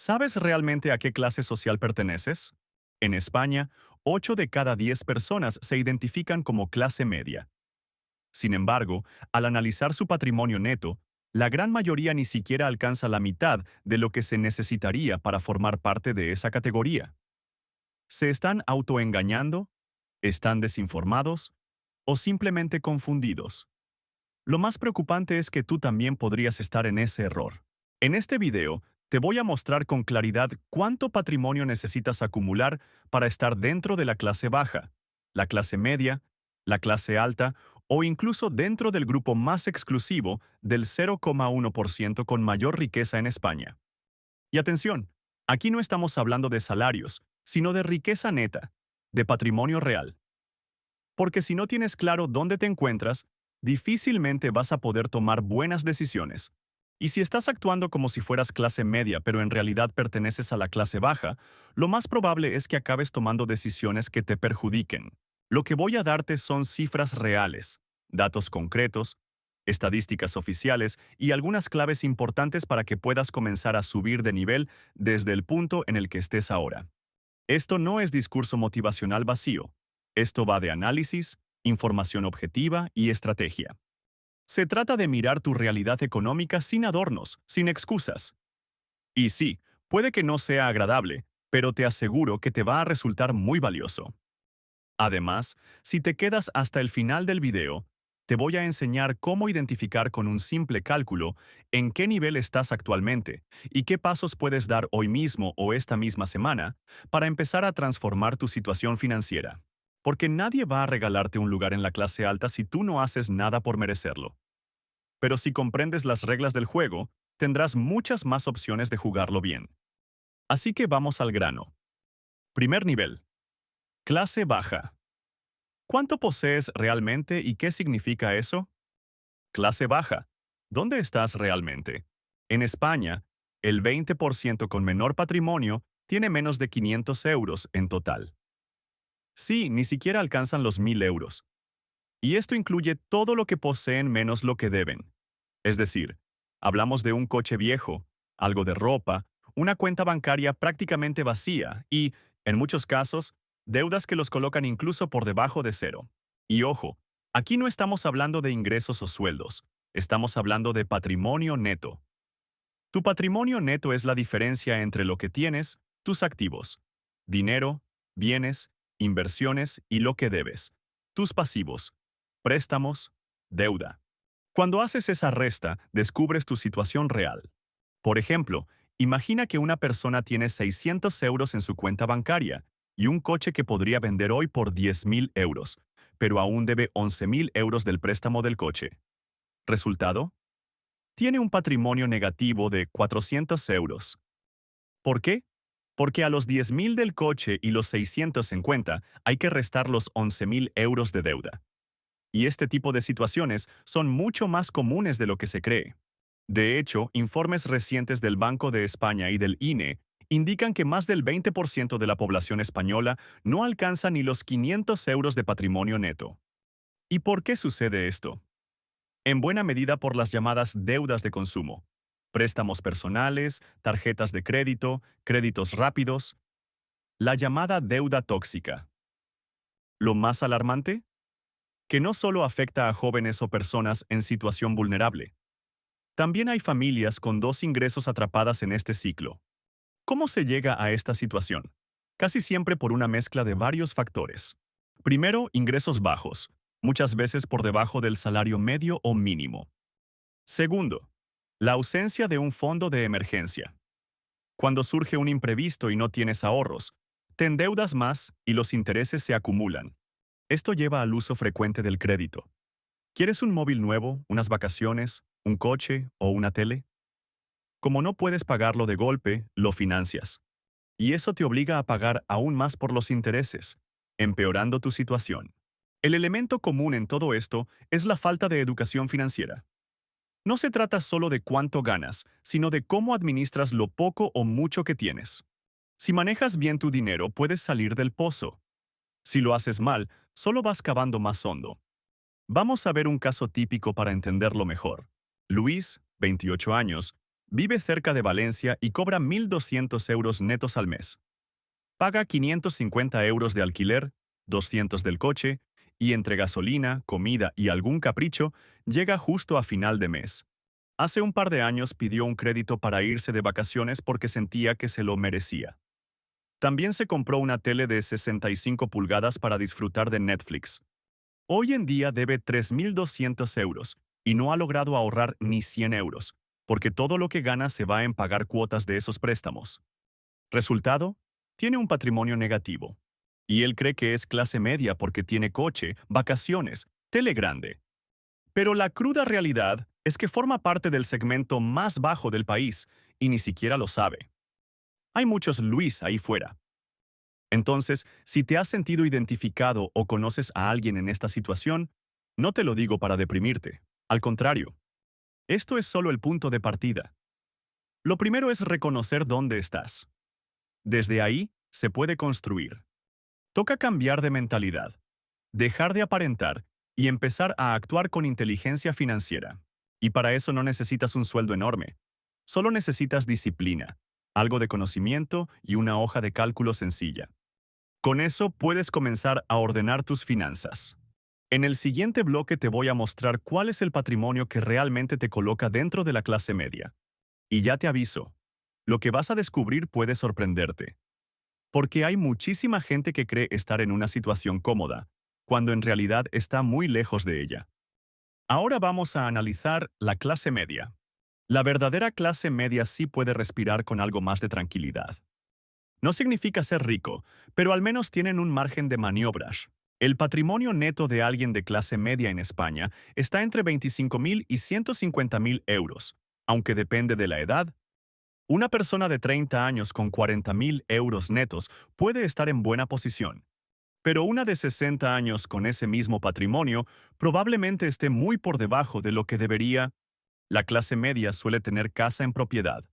¿Sabes realmente a qué clase social perteneces? En España, 8 de cada 10 personas se identifican como clase media. Sin embargo, al analizar su patrimonio neto, la gran mayoría ni siquiera alcanza la mitad de lo que se necesitaría para formar parte de esa categoría. ¿Se están autoengañando? ¿Están desinformados? ¿O simplemente confundidos? Lo más preocupante es que tú también podrías estar en ese error. En este video, te voy a mostrar con claridad cuánto patrimonio necesitas acumular para estar dentro de la clase baja, la clase media, la clase alta o incluso dentro del grupo más exclusivo del 0,1% con mayor riqueza en España. Y atención, aquí no estamos hablando de salarios, sino de riqueza neta, de patrimonio real. Porque si no tienes claro dónde te encuentras, difícilmente vas a poder tomar buenas decisiones. Y si estás actuando como si fueras clase media, pero en realidad perteneces a la clase baja, lo más probable es que acabes tomando decisiones que te perjudiquen. Lo que voy a darte son cifras reales, datos concretos, estadísticas oficiales y algunas claves importantes para que puedas comenzar a subir de nivel desde el punto en el que estés ahora. Esto no es discurso motivacional vacío. Esto va de análisis, información objetiva y estrategia. Se trata de mirar tu realidad económica sin adornos, sin excusas. Y sí, puede que no sea agradable, pero te aseguro que te va a resultar muy valioso. Además, si te quedas hasta el final del video, te voy a enseñar cómo identificar con un simple cálculo en qué nivel estás actualmente y qué pasos puedes dar hoy mismo o esta misma semana para empezar a transformar tu situación financiera. Porque nadie va a regalarte un lugar en la clase alta si tú no haces nada por merecerlo. Pero si comprendes las reglas del juego, tendrás muchas más opciones de jugarlo bien. Así que vamos al grano. Primer nivel. Clase baja. ¿Cuánto posees realmente y qué significa eso? Clase baja. ¿Dónde estás realmente? En España, el 20% con menor patrimonio tiene menos de 500 euros en total. Sí, ni siquiera alcanzan los 1.000 euros. Y esto incluye todo lo que poseen menos lo que deben. Es decir, hablamos de un coche viejo, algo de ropa, una cuenta bancaria prácticamente vacía y, en muchos casos, deudas que los colocan incluso por debajo de cero. Y ojo, aquí no estamos hablando de ingresos o sueldos, estamos hablando de patrimonio neto. Tu patrimonio neto es la diferencia entre lo que tienes, tus activos, dinero, bienes, inversiones y lo que debes, tus pasivos, préstamos, deuda. Cuando haces esa resta, descubres tu situación real. Por ejemplo, imagina que una persona tiene 600 euros en su cuenta bancaria y un coche que podría vender hoy por 10.000 euros, pero aún debe 11.000 euros del préstamo del coche. ¿Resultado? Tiene un patrimonio negativo de 400 euros. ¿Por qué? Porque a los 10.000 del coche y los 600 en cuenta hay que restar los 11.000 euros de deuda. Y este tipo de situaciones son mucho más comunes de lo que se cree. De hecho, informes recientes del Banco de España y del INE indican que más del 20% de la población española no alcanza ni los 500 euros de patrimonio neto. ¿Y por qué sucede esto? En buena medida por las llamadas deudas de consumo, préstamos personales, tarjetas de crédito, créditos rápidos, la llamada deuda tóxica. Lo más alarmante, que no solo afecta a jóvenes o personas en situación vulnerable. También hay familias con dos ingresos atrapadas en este ciclo. ¿Cómo se llega a esta situación? Casi siempre por una mezcla de varios factores. Primero, ingresos bajos, muchas veces por debajo del salario medio o mínimo. Segundo, la ausencia de un fondo de emergencia. Cuando surge un imprevisto y no tienes ahorros, te endeudas más y los intereses se acumulan. Esto lleva al uso frecuente del crédito. ¿Quieres un móvil nuevo, unas vacaciones, un coche o una tele? Como no puedes pagarlo de golpe, lo financias. Y eso te obliga a pagar aún más por los intereses, empeorando tu situación. El elemento común en todo esto es la falta de educación financiera. No se trata solo de cuánto ganas, sino de cómo administras lo poco o mucho que tienes. Si manejas bien tu dinero, puedes salir del pozo. Si lo haces mal, solo vas cavando más hondo. Vamos a ver un caso típico para entenderlo mejor. Luis, 28 años, Vive cerca de Valencia y cobra 1.200 euros netos al mes. Paga 550 euros de alquiler, 200 del coche, y entre gasolina, comida y algún capricho, llega justo a final de mes. Hace un par de años pidió un crédito para irse de vacaciones porque sentía que se lo merecía. También se compró una tele de 65 pulgadas para disfrutar de Netflix. Hoy en día debe 3.200 euros y no ha logrado ahorrar ni 100 euros, porque todo lo que gana se va en pagar cuotas de esos préstamos. Resultado, tiene un patrimonio negativo. Y él cree que es clase media porque tiene coche, vacaciones, tele grande. Pero la cruda realidad es que forma parte del segmento más bajo del país y ni siquiera lo sabe. Hay muchos Luis ahí fuera. Entonces, si te has sentido identificado o conoces a alguien en esta situación, no te lo digo para deprimirte. Al contrario, esto es solo el punto de partida. Lo primero es reconocer dónde estás. Desde ahí se puede construir. Toca cambiar de mentalidad, dejar de aparentar y empezar a actuar con inteligencia financiera. Y para eso no necesitas un sueldo enorme. Solo necesitas disciplina, algo de conocimiento y una hoja de cálculo sencilla. Con eso puedes comenzar a ordenar tus finanzas. En el siguiente bloque te voy a mostrar cuál es el patrimonio que realmente te coloca dentro de la clase media. Y ya te aviso, lo que vas a descubrir puede sorprenderte. Porque hay muchísima gente que cree estar en una situación cómoda, cuando en realidad está muy lejos de ella. Ahora vamos a analizar la clase media. La verdadera clase media sí puede respirar con algo más de tranquilidad. No significa ser rico, pero al menos tienen un margen de maniobras. El patrimonio neto de alguien de clase media en España está entre 25.000 y 150.000 euros, aunque depende de la edad. Una persona de 30 años con 40.000 euros netos puede estar en buena posición, pero una de 60 años con ese mismo patrimonio probablemente esté muy por debajo de lo que debería. La clase media suele tener casa en propiedad,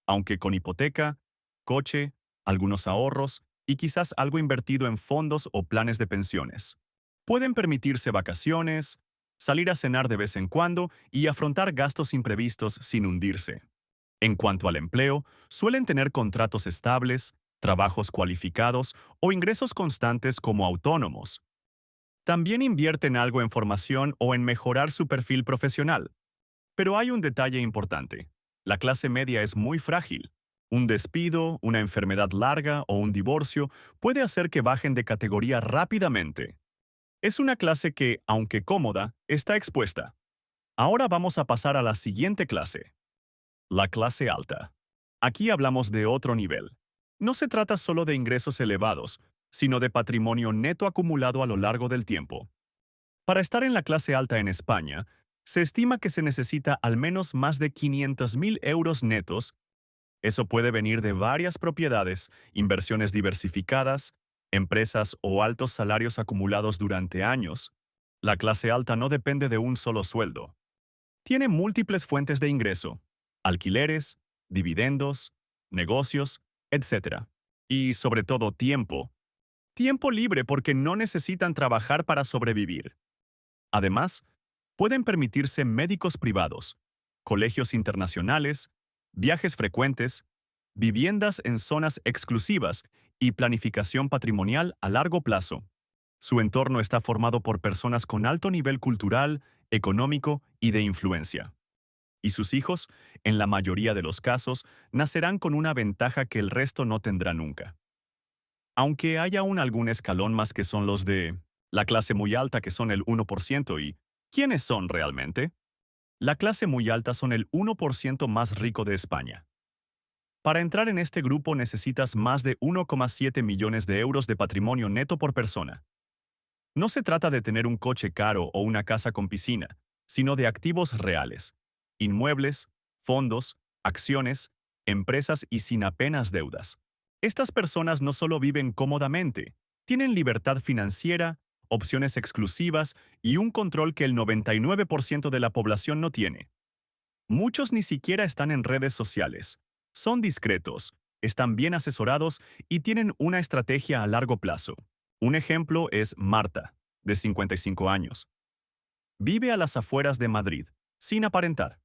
aunque con hipoteca, coche, algunos ahorros y quizás algo invertido en fondos o planes de pensiones. Pueden permitirse vacaciones, salir a cenar de vez en cuando y afrontar gastos imprevistos sin hundirse. En cuanto al empleo, suelen tener contratos estables, trabajos cualificados o ingresos constantes como autónomos. También invierten algo en formación o en mejorar su perfil profesional. Pero hay un detalle importante. La clase media es muy frágil. Un despido, una enfermedad larga o un divorcio puede hacer que bajen de categoría rápidamente. Es una clase que, aunque cómoda, está expuesta. Ahora vamos a pasar a la siguiente clase. La clase alta. Aquí hablamos de otro nivel. No se trata solo de ingresos elevados, sino de patrimonio neto acumulado a lo largo del tiempo. Para estar en la clase alta en España, se estima que se necesita al menos más de 500.000 euros netos. Eso puede venir de varias propiedades, inversiones diversificadas, empresas o altos salarios acumulados durante años. La clase alta no depende de un solo sueldo. Tiene múltiples fuentes de ingreso, alquileres, dividendos, negocios, etc. Y sobre todo tiempo. Tiempo libre porque no necesitan trabajar para sobrevivir. Además, pueden permitirse médicos privados, colegios internacionales, viajes frecuentes, viviendas en zonas exclusivas y planificación patrimonial a largo plazo. Su entorno está formado por personas con alto nivel cultural, económico y de influencia. Y sus hijos, en la mayoría de los casos, nacerán con una ventaja que el resto no tendrá nunca. Aunque haya aún algún escalón más que son los de la clase muy alta, que son el 1%, y ¿quiénes son realmente? La clase muy alta son el 1% más rico de España. Para entrar en este grupo necesitas más de 1,7 millones de euros de patrimonio neto por persona. No se trata de tener un coche caro o una casa con piscina, sino de activos reales, inmuebles, fondos, acciones, empresas y sin apenas deudas. Estas personas no solo viven cómodamente, tienen libertad financiera, opciones exclusivas y un control que el 99% de la población no tiene. Muchos ni siquiera están en redes sociales, son discretos, están bien asesorados y tienen una estrategia a largo plazo. Un ejemplo es Marta, de 55 años. Vive a las afueras de Madrid, sin aparentar.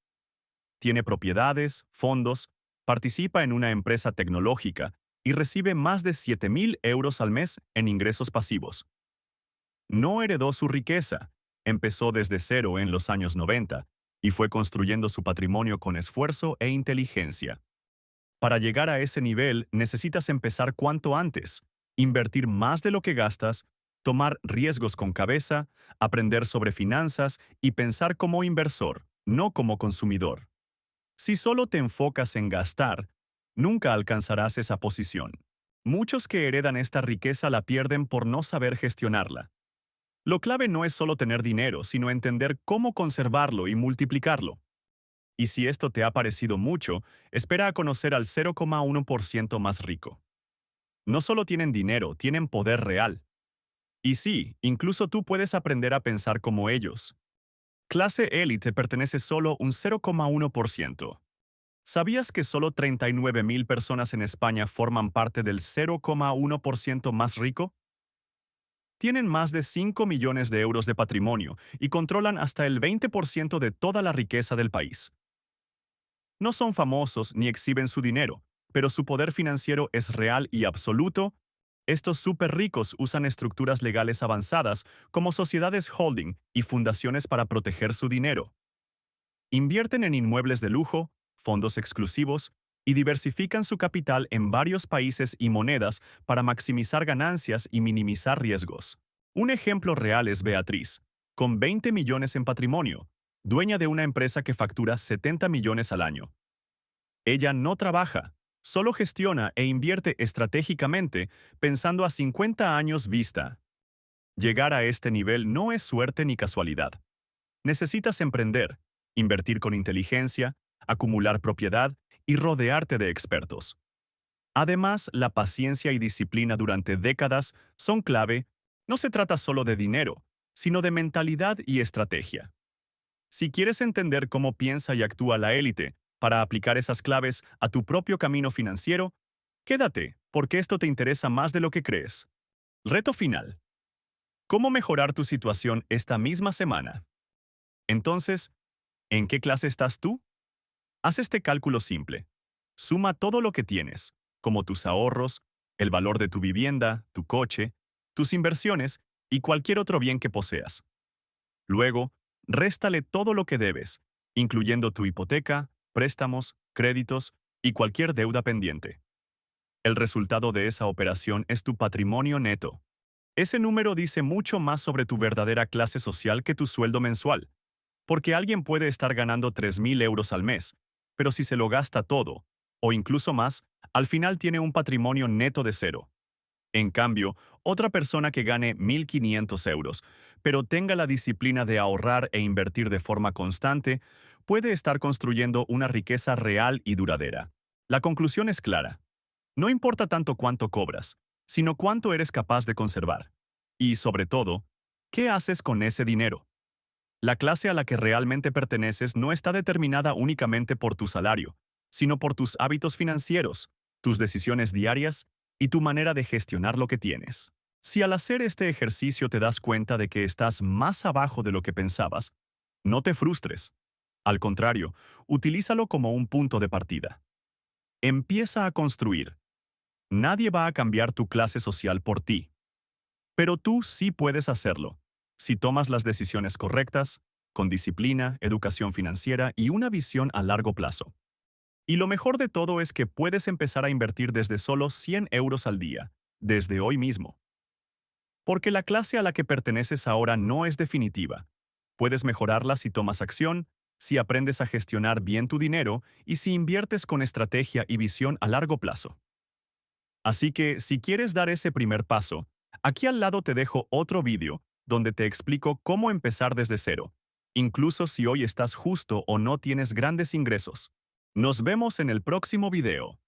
tiene propiedades, fondos, participa en una empresa tecnológica y recibe más de 7.000 euros al mes en ingresos pasivos. No heredó su riqueza, empezó desde cero en los años 90 y fue construyendo su patrimonio con esfuerzo e inteligencia. Para llegar a ese nivel necesitas empezar cuanto antes, invertir más de lo que gastas, tomar riesgos con cabeza, aprender sobre finanzas y pensar como inversor, no como consumidor. Si solo te enfocas en gastar, nunca alcanzarás esa posición. Muchos que heredan esta riqueza la pierden por no saber gestionarla. Lo clave no es solo tener dinero, sino entender cómo conservarlo y multiplicarlo. Y si esto te ha parecido mucho, espera a conocer al 0,1% más rico. No solo tienen dinero, tienen poder real. Y sí, incluso tú puedes aprender a pensar como ellos. Clase élite pertenece solo un 0,1%. ¿Sabías que solo 39.000 personas en España forman parte del 0,1% más rico? Tienen más de 5 millones de euros de patrimonio y controlan hasta el 20% de toda la riqueza del país. No son famosos ni exhiben su dinero, pero su poder financiero es real y absoluto. Estos súper ricos usan estructuras legales avanzadas como sociedades holding y fundaciones para proteger su dinero. Invierten en inmuebles de lujo, fondos exclusivos y diversifican su capital en varios países y monedas para maximizar ganancias y minimizar riesgos. Un ejemplo real es Beatriz, con 20 millones en patrimonio, dueña de una empresa que factura 70 millones al año. Ella no trabaja, solo gestiona e invierte estratégicamente pensando a 50 años vista. Llegar a este nivel no es suerte ni casualidad. Necesitas emprender, invertir con inteligencia, acumular propiedad y rodearte de expertos. Además, la paciencia y disciplina durante décadas son clave. No se trata solo de dinero, sino de mentalidad y estrategia. Si quieres entender cómo piensa y actúa la élite para aplicar esas claves a tu propio camino financiero, quédate, porque esto te interesa más de lo que crees. Reto final. ¿Cómo mejorar tu situación esta misma semana? Entonces, ¿en qué clase estás tú? Haz este cálculo simple. Suma todo lo que tienes, como tus ahorros, el valor de tu vivienda, tu coche, tus inversiones y cualquier otro bien que poseas. Luego, réstale todo lo que debes, incluyendo tu hipoteca, préstamos, créditos y cualquier deuda pendiente. El resultado de esa operación es tu patrimonio neto. Ese número dice mucho más sobre tu verdadera clase social que tu sueldo mensual, porque alguien puede estar ganando 3.000 euros al mes, pero si se lo gasta todo, o incluso más, al final tiene un patrimonio neto de cero. En cambio, otra persona que gane 1.500 euros, pero tenga la disciplina de ahorrar e invertir de forma constante, puede estar construyendo una riqueza real y duradera. La conclusión es clara. No importa tanto cuánto cobras, sino cuánto eres capaz de conservar. Y, sobre todo, ¿qué haces con ese dinero? La clase a la que realmente perteneces no está determinada únicamente por tu salario, sino por tus hábitos financieros, tus decisiones diarias y tu manera de gestionar lo que tienes. Si al hacer este ejercicio te das cuenta de que estás más abajo de lo que pensabas, no te frustres. Al contrario, utilízalo como un punto de partida. Empieza a construir. Nadie va a cambiar tu clase social por ti. Pero tú sí puedes hacerlo, si tomas las decisiones correctas, con disciplina, educación financiera y una visión a largo plazo. Y lo mejor de todo es que puedes empezar a invertir desde solo 100 euros al día, desde hoy mismo. Porque la clase a la que perteneces ahora no es definitiva. Puedes mejorarla si tomas acción, si aprendes a gestionar bien tu dinero y si inviertes con estrategia y visión a largo plazo. Así que, si quieres dar ese primer paso, aquí al lado te dejo otro vídeo donde te explico cómo empezar desde cero, incluso si hoy estás justo o no tienes grandes ingresos. Nos vemos en el próximo video.